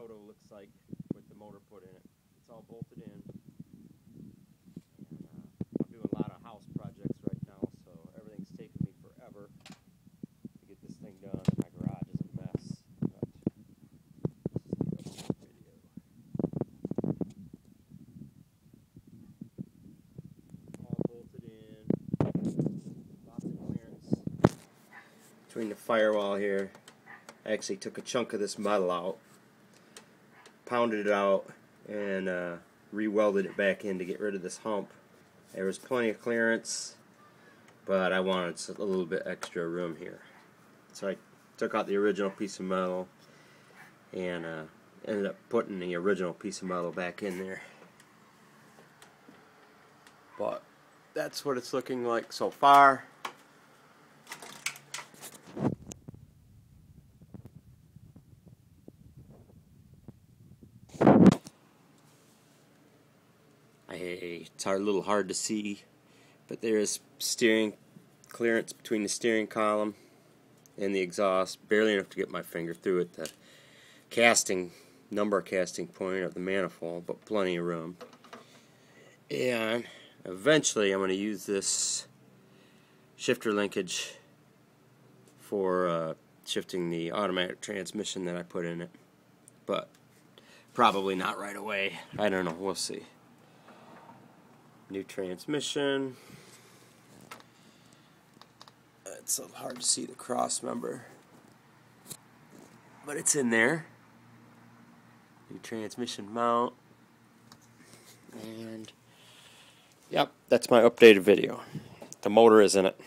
Desoto looks like with the motor put in it. It's all bolted in. And I'm doing a lot of house projects right now, so everything's taking me forever to get this thing done. My garage is a mess. But let's just get up this video. All bolted in. Lots of clearance between the firewall here. I actually took a chunk of this metal out, pounded it out, and re-welded it back in to get rid of this hump. There was plenty of clearance, but I wanted a little bit extra room here. So I took out the original piece of metal and ended up putting the original piece of metal back in there. But that's what it's looking like so far. It's a little hard to see, but there is steering clearance between the steering column and the exhaust, barely enough to get my finger through it. The number casting point of the manifold, but plenty of room. And eventually I'm going to use this shifter linkage for shifting the automatic transmission that I put in it, but probably not right away. I don't know, we'll see. New transmission. It's a little hard to see the cross member, but it's in there. New transmission mount. And yep, that's my updated video. The motor is in it.